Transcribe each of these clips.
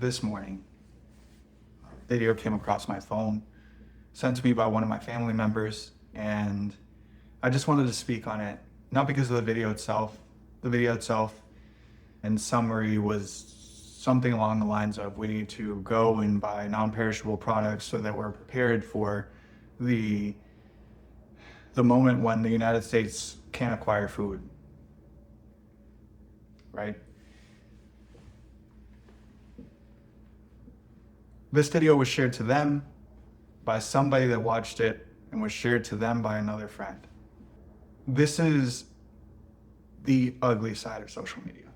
this morning, a video came across my phone, sent to me by one of my family members, and I just wanted to speak on it, not because of the video itself. The video itself, in summary, was something along the lines of we need to go and buy non-perishable products so that we're prepared for the moment when the United States can't acquire food, right? This video was shared to them by somebody that watched it and was shared to them by another friend. This is the ugly side of social media.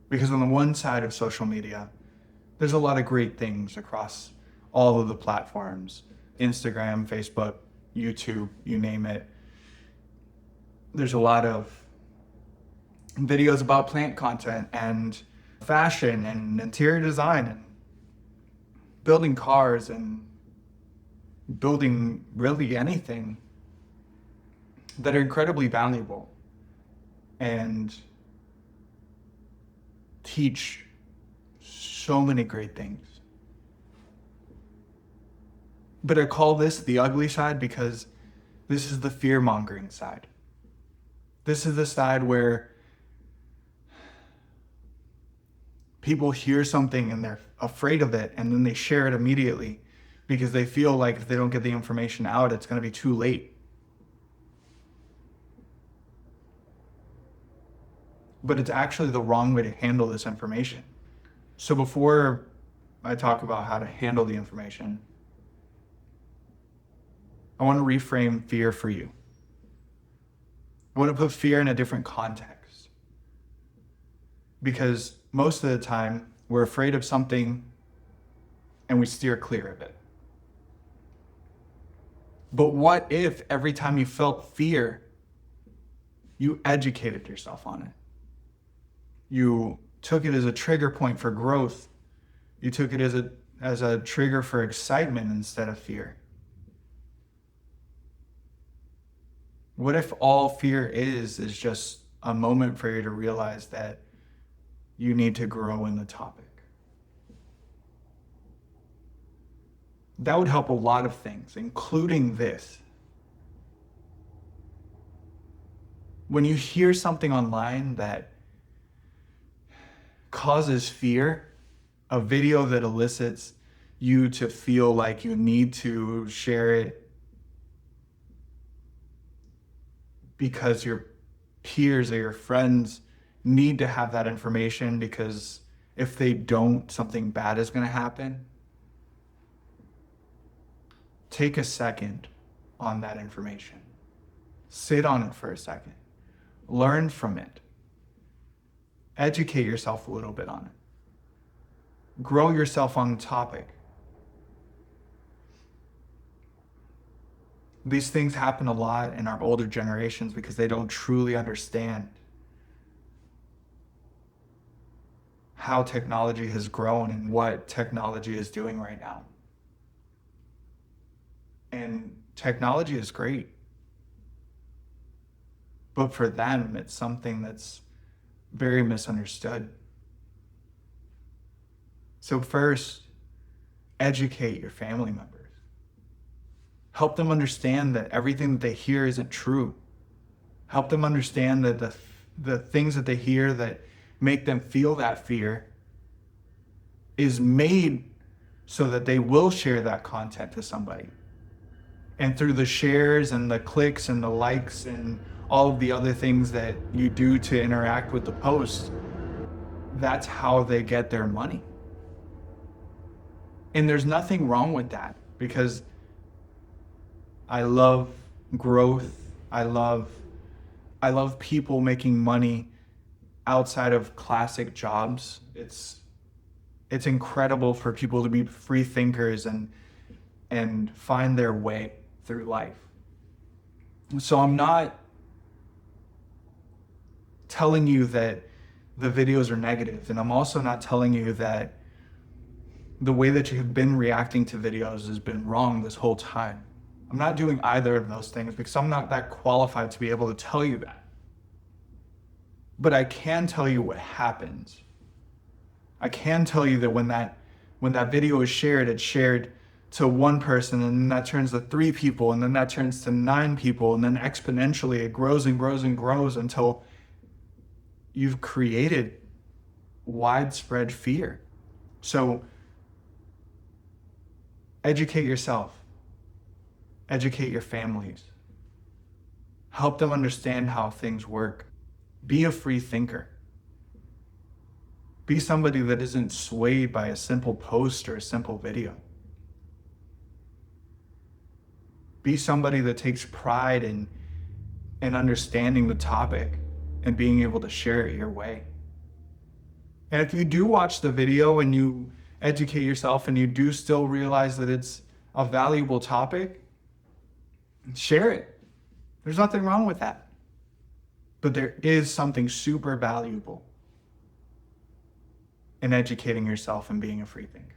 Because on the one side of social media, there's a lot of great things across all of the platforms, Instagram, Facebook, YouTube, you name it. There's a lot of videos about plant content and fashion and interior design and building cars and building really anything that are incredibly valuable and teach so many great things. But I call this the ugly side because this is the fear-mongering side. This is the side where people hear something and they're afraid of it, and then they share it immediately because they feel like if they don't get the information out, it's going to be too late. But it's actually the wrong way to handle this information. So before I talk about how to handle the information, I want to reframe fear for you. I want to put fear in a different context. Because most of the time, we're afraid of something and we steer clear of it. But what if every time you felt fear, you educated yourself on it? You took it as a trigger point for growth. You took it as a trigger for excitement instead of fear. What if all fear is just a moment for you to realize that you need to grow in the topic? That would help a lot of things, including this. When you hear something online that causes fear, a video that elicits you to feel like you need to share it because your peers or your friends need to have that information because if they don't, something bad is going to happen. Take a second on that information. Sit on it for a second. Learn from it. Educate yourself a little bit on it. Grow yourself on the topic. These things happen a lot in our older generations because they don't truly understand how technology has grown and what technology is doing right now. And technology is great. But for them, it's something that's very misunderstood. So first, educate your family members. Help them understand that everything that they hear isn't true. Help them understand that the things that they hear that make them feel that fear is made so that they will share that content to somebody. And through the shares and the clicks and the likes and all of the other things that you do to interact with the post, that's how they get their money. And there's nothing wrong with that because I love growth. I love people making money outside of classic jobs. It's incredible for people to be free thinkers and find their way through life. So I'm not telling you that the videos are negative, and I'm also not telling you that the way that you've been reacting to videos has been wrong this whole time. I'm not doing either of those things because I'm not that qualified to be able to tell you that. But I can tell you what happens I can tell you that when that video is shared, it's shared to one person, and then that turns to 3 people, and then that turns to 9 people, and then exponentially it grows and grows and grows until you've created widespread fear. So educate yourself, educate your families, help them understand how things work. Be a free thinker. Be somebody that isn't swayed by a simple post or a simple video. Be somebody that takes pride in understanding the topic and being able to share it your way. And if you do watch the video and you educate yourself and you do still realize that it's a valuable topic, share it. There's nothing wrong with that. But there is something super valuable in educating yourself and being a free thinker.